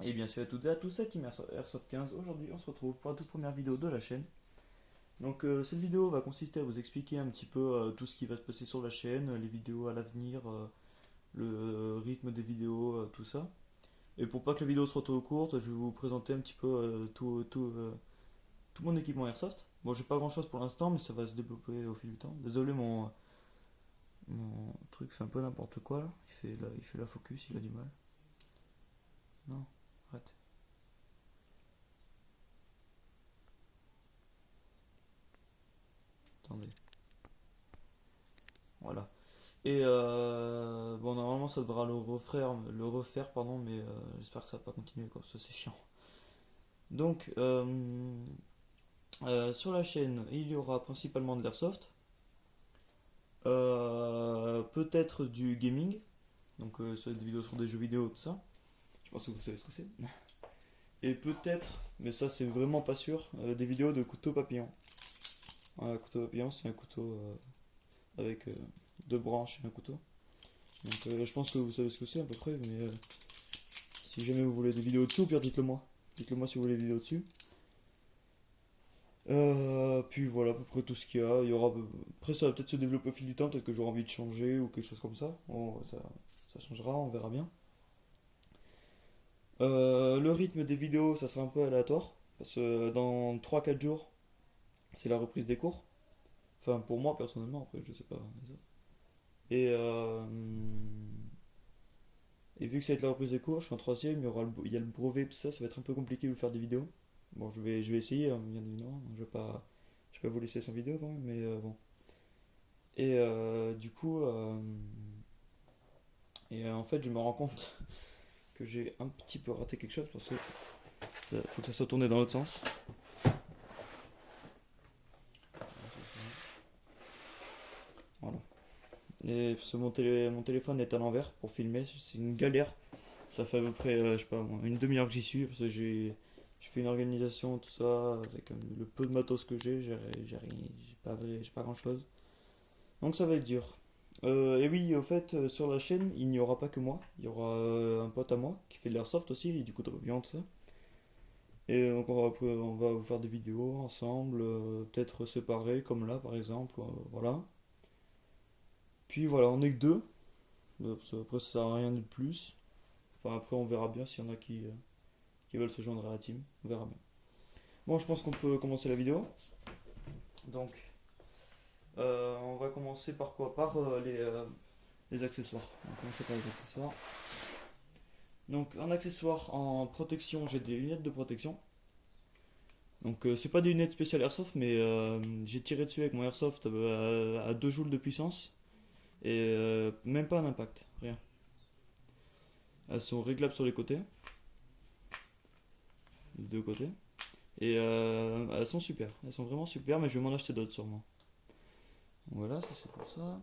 Et bien salut à toutes et à tous, c'est Team Airsoft 15. Aujourd'hui, on se retrouve pour la toute première vidéo de la chaîne. Donc, cette vidéo va consister à vous expliquer un petit peu tout ce qui va se passer sur la chaîne, les vidéos à l'avenir, le rythme des vidéos, tout ça. Et pour pas que la vidéo soit trop courte, je vais vous présenter un petit peu tout mon équipement Airsoft. Bon, j'ai pas grand chose pour l'instant, mais ça va se développer au fil du temps. Désolé, mon truc fait un peu n'importe quoi là. Il fait la focus, il a du mal. Non, arrête. Attendez. Voilà. Et bon, normalement ça devra le refaire pardon, mais j'espère que ça va pas continuer quoi, parce que c'est chiant. Donc, sur la chaîne, il y aura principalement de l'airsoft, peut-être du gaming, donc ça, des vidéos sur des jeux vidéo, tout ça. Je pense que vous savez ce que c'est. Et peut-être, mais ça c'est vraiment pas sûr, des vidéos de couteau papillon. Un couteau papillon, c'est un couteau avec deux branches et un couteau. Donc je pense que vous savez ce que c'est à peu près, mais si jamais vous voulez des vidéos dessus, au pire dites-le moi. Dites-le moi si vous voulez des vidéos dessus. Puis voilà à peu près tout ce qu'il y a. Il y aura... Après ça va peut-être se développer au fil du temps, peut-être que j'aurai envie de changer ou quelque chose comme ça. Bon, ça changera, on verra bien. Le rythme des vidéos, ça sera un peu aléatoire. Parce que dans 3 4 jours, c'est la reprise des cours. Enfin pour moi personnellement, après je sais pas les autres. Et Et vu que ça va être la reprise des cours, je suis en troisième, il y a le brevet, tout ça, ça va être un peu compliqué de faire des vidéos. Bon, je vais essayer, hein, bien évidemment. Je vais pas vous laisser sans vidéo quand même, mais bon. Et du coup, en fait, je me rends compte que j'ai un petit peu raté quelque chose parce que faut que ça soit tourné dans l'autre sens. Voilà. Et parce que mon téléphone est à l'envers pour filmer, c'est une galère. Ça fait à peu près, je sais pas, une demi-heure que j'y suis parce que j'ai fait une organisation, tout ça, avec le peu de matos que j'ai pas grand-chose. Donc ça va être dur. Et oui, au fait, sur la chaîne, il n'y aura pas que moi. Il y aura un pote à moi qui fait de l'airsoft aussi, et du coup, bien tout ça. Et donc on va vous faire des vidéos ensemble, peut-être séparés, comme là par exemple, voilà. Puis voilà, on est que deux. Après, ça sert à rien de plus. Enfin, après, on verra bien s'il y en a qui veulent se joindre à la team. On verra bien. Bon, je pense qu'on peut commencer la vidéo. Donc, on va commencer par quoi? Par les accessoires. On va commencer par les accessoires. Donc, en accessoire, en protection, j'ai des lunettes de protection. Donc, c'est pas des lunettes spéciales airsoft, mais j'ai tiré dessus avec mon airsoft à 2 joules de puissance. Et même pas un impact, rien. Elles sont réglables sur les côtés, les deux côtés. Et elles sont super, elles sont vraiment super, mais je vais m'en acheter d'autres sûrement. Voilà, ça c'est pour ça.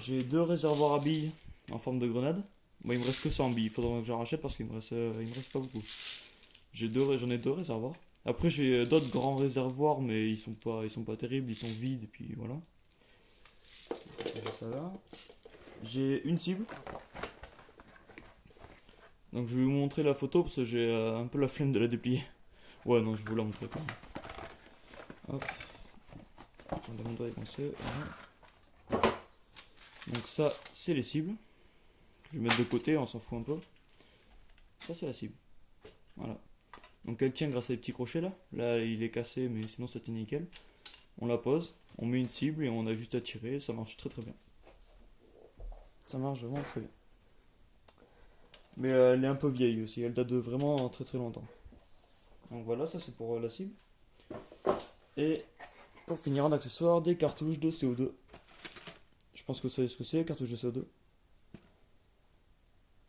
J'ai deux réservoirs à billes en forme de grenade. Bon, il me reste que 100 billes, il faudra que j'en rachète parce il me reste pas beaucoup. J'en ai deux réservoirs. Après, j'ai d'autres grands réservoirs, mais ils sont pas terribles, ils sont vides, et puis voilà. J'ai ça là. J'ai une cible. Donc je vais vous montrer la photo parce que j'ai un peu la flemme de la déplier. Ouais, non, je vais vous la montrer quand même. Hop, attendez, mon doigt est coincé. Voilà. Donc ça, c'est les cibles. Je vais mettre de côté, on s'en fout un peu. Ça, c'est la cible. Voilà. Donc elle tient grâce à des petits crochets là. Là, il est cassé, mais sinon ça tient nickel. On la pose, on met une cible et on a juste à tirer. Ça marche très très bien. Ça marche vraiment très bien. Mais elle est un peu vieille aussi. Elle date de vraiment très très longtemps. Donc voilà, ça c'est pour la cible. Et pour finir en accessoire, des cartouches de CO2. Je pense que vous savez ce que c'est, cartouches de CO2.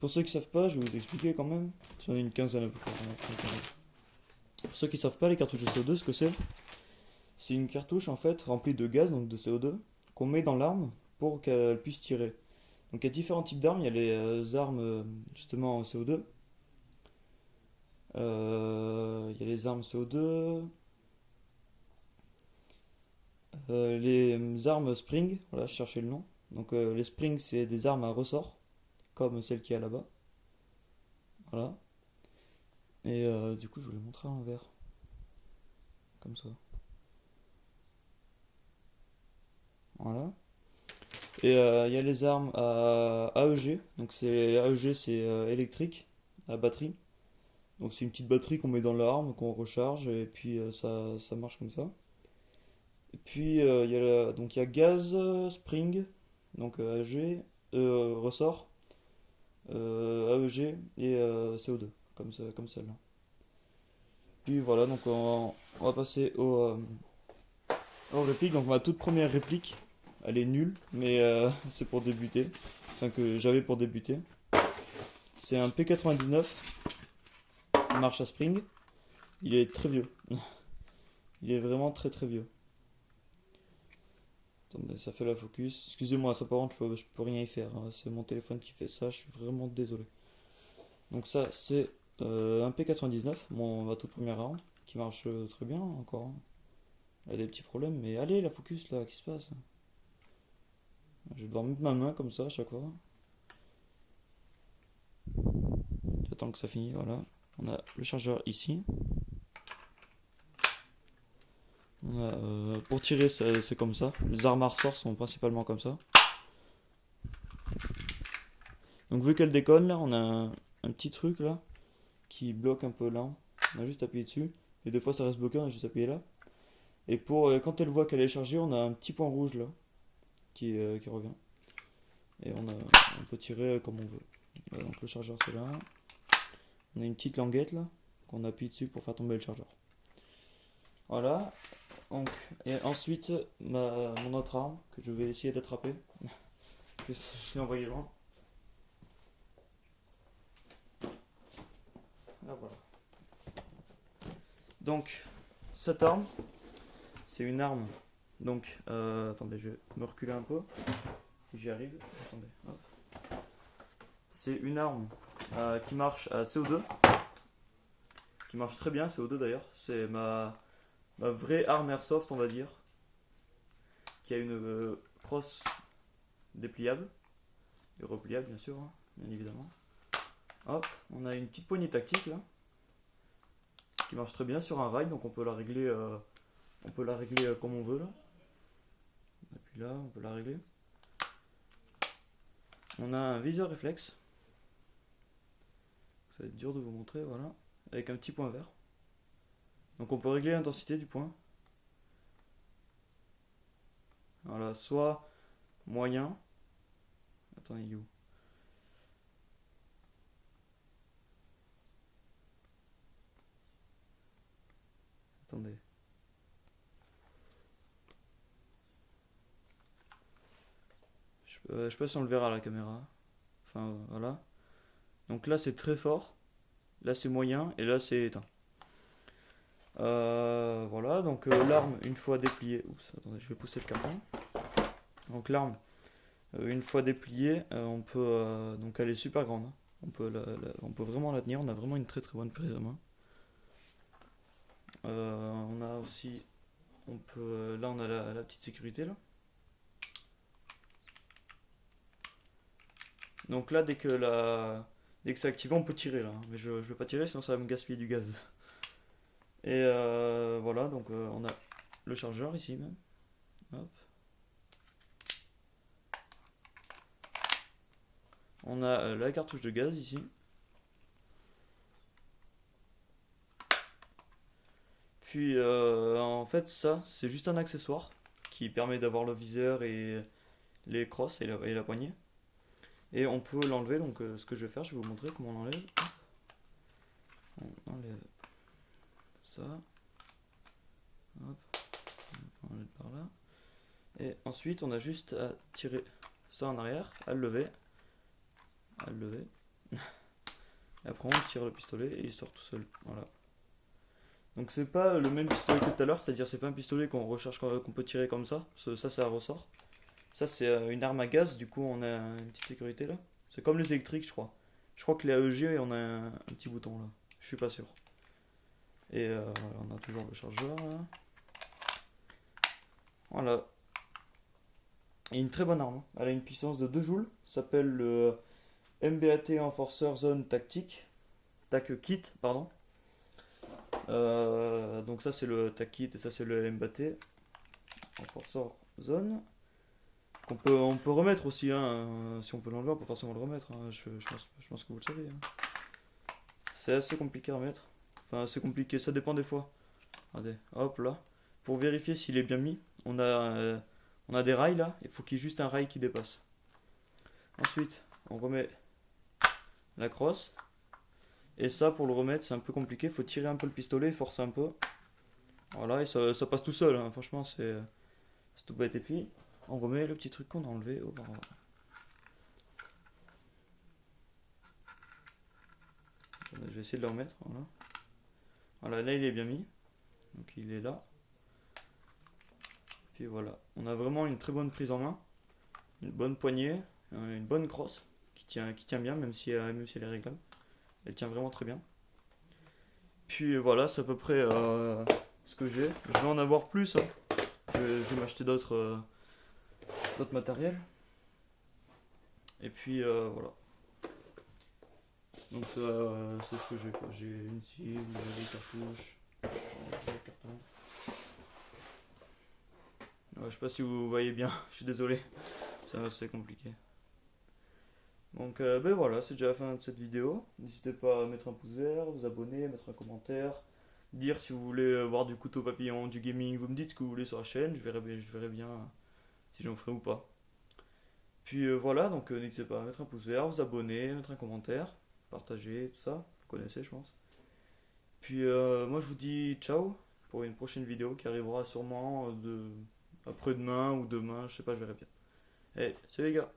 Pour ceux qui savent pas, je vais vous expliquer quand même. J'en ai une quinzaine à peu près. Pour ceux qui savent pas, les cartouches de CO2, ce que c'est une cartouche en fait remplie de gaz, donc de CO2, qu'on met dans l'arme pour qu'elle puisse tirer. Donc il y a différents types d'armes. Il y a les armes justement en CO2. Il y a les armes CO2. Les armes Spring, voilà, je cherchais le nom. Donc les Spring, c'est des armes à ressort, comme celle qui est là-bas. Voilà. Et du coup, je voulais montrer à l'envers, comme ça. Voilà. Et il y a les armes à AEG. Donc c'est AEG, c'est électrique, à batterie. Donc c'est une petite batterie qu'on met dans l'arme, qu'on recharge, et puis ça marche comme ça. Et puis donc il y a gaz, spring, donc AEG, ressort, AEG et CO2, comme celle-là. Puis voilà, donc on va passer aux répliques. Donc ma toute première réplique, elle est nulle, mais c'est pour débuter. Enfin que j'avais pour débuter. C'est un P99, marche à spring. Il est très vieux. Il est vraiment très très vieux. Attendez, ça fait la focus. Excusez-moi, ça par contre, je peux rien y faire, hein. C'est mon téléphone qui fait ça, je suis vraiment désolé. Donc ça, c'est un P99, ma toute première arme, qui marche très bien encore, hein. Elle a des petits problèmes, mais allez, la focus là, qu'est-ce qui se passe? Je vais devoir mettre ma main comme ça à chaque fois. J'attends que ça finisse, voilà. On a le chargeur ici. On a, pour tirer, c'est comme ça. Les armes à ressort sont principalement comme ça. Donc vu qu'elle déconne, là, on a un petit truc là qui bloque un peu là. On a juste appuyé dessus. Et des fois ça reste bloqué, on a juste appuyé là. Et quand elle voit qu'elle est chargée, on a un petit point rouge là qui revient. Et on peut tirer comme on veut. Voilà, donc le chargeur c'est là. On a une petite languette là qu'on appuie dessus pour faire tomber le chargeur. Voilà. Donc, et ensuite mon autre arme que je vais essayer d'attraper. Que je l'ai envoyé loin. Ah, voilà. Donc cette arme, c'est une arme. Donc attendez, je vais me reculer un peu. Si j'y arrive. Attendez. Hop. C'est une arme qui marche à CO2, qui marche très bien, CO2 d'ailleurs. C'est ma vraie arme airsoft, on va dire, qui a une crosse dépliable et repliable, bien sûr, hein, bien évidemment. Hop, on a une petite poignée tactique là, qui marche très bien sur un rail, donc on peut la régler, comme on veut là. Et puis là, on peut la régler. On a un viseur réflexe. Ça va être dur de vous montrer, voilà, avec un petit point vert. Donc on peut régler l'intensité du point. Voilà, soit moyen. Attendez, il est où? Attendez. Je sais pas si on le verra à la caméra. Enfin, voilà. Donc là, c'est très fort. Là, c'est moyen. Et là, c'est éteint. Voilà. Donc l'arme, une fois dépliée. Oups, attendez, je vais pousser le carton. Donc l'arme, une fois dépliée, on peut. Donc elle est super grande, hein. On peut vraiment la tenir. On a vraiment une très très bonne prise de main. On a aussi. Là, on a la petite sécurité là. Donc là, dès que c'est activé, on peut tirer là, hein. Mais je vais pas tirer, sinon ça va me gaspiller du gaz. Et voilà, donc on a le chargeur ici même. Hop. On a la cartouche de gaz ici. Puis en fait, ça, c'est juste un accessoire qui permet d'avoir le viseur et les crosses et la poignée. Et on peut l'enlever, donc ce que je vais faire, je vais vous montrer comment on l'enlève. On enlève ça. Hop, on enlève par là. Et ensuite, on a juste à tirer ça en arrière, à le lever. Et après, on tire le pistolet et il sort tout seul. Voilà. Donc, c'est pas le même pistolet que tout à l'heure, c'est-à-dire c'est pas un pistolet qu'on recharge, qu'on peut tirer comme ça. Ça ressort. Ça, c'est une arme à gaz, du coup, on a une petite sécurité là. C'est comme les électriques, je crois. Je crois que les AEG, on a un petit bouton là. Je suis pas sûr. Et voilà, on a toujours le chargeur là. Voilà. Et une très bonne arme, hein. Elle a une puissance de 2 joules. Ça s'appelle le MBAT Enforcer Zone Tactique. Tac Kit, pardon. Donc ça c'est le Takit et ça c'est le Mbaté. Renforceur zone. On peut remettre aussi, hein, si on peut l'enlever, on peut forcément le remettre, hein. Je pense que vous le savez, hein. C'est assez compliqué à remettre. Enfin, c'est compliqué, ça dépend des fois. Regardez, hop là. Pour vérifier s'il est bien mis, on a des rails là, il faut qu'il y ait juste un rail qui dépasse. Ensuite, on remet la crosse. Et ça, pour le remettre, c'est un peu compliqué, il faut tirer un peu le pistolet, forcer un peu. Voilà, et ça passe tout seul, hein. Franchement, c'est tout bête. Et puis, on remet le petit truc qu'on a enlevé auparavant. Je vais essayer de le remettre, voilà. Voilà, là il est bien mis. Donc il est là. Puis voilà, on a vraiment une très bonne prise en main. Une bonne poignée, une bonne crosse qui tient bien, même si elle est réglable. Elle tient vraiment très bien. Puis voilà, c'est à peu près ce que j'ai. Je vais en avoir plus, hein. Je vais m'acheter d'autres matériels. Et puis voilà. Donc c'est ce que j'ai, quoi. J'ai une cible, des cartouches, des cartons. Ouais, je sais pas si vous voyez bien, je suis désolé, c'est assez compliqué. Donc ben voilà, c'est déjà la fin de cette vidéo. N'hésitez pas à mettre un pouce vert, vous abonner, mettre un commentaire, dire si vous voulez voir du couteau papillon, du gaming, vous me dites ce que vous voulez sur la chaîne, je verrai bien si j'en ferai ou pas. Puis voilà, donc n'hésitez pas à mettre un pouce vert, vous abonner, mettre un commentaire, partager, tout ça, vous connaissez je pense. Puis moi je vous dis ciao pour une prochaine vidéo qui arrivera sûrement après-demain ou demain, je sais pas, je verrai bien. Allez, salut les gars!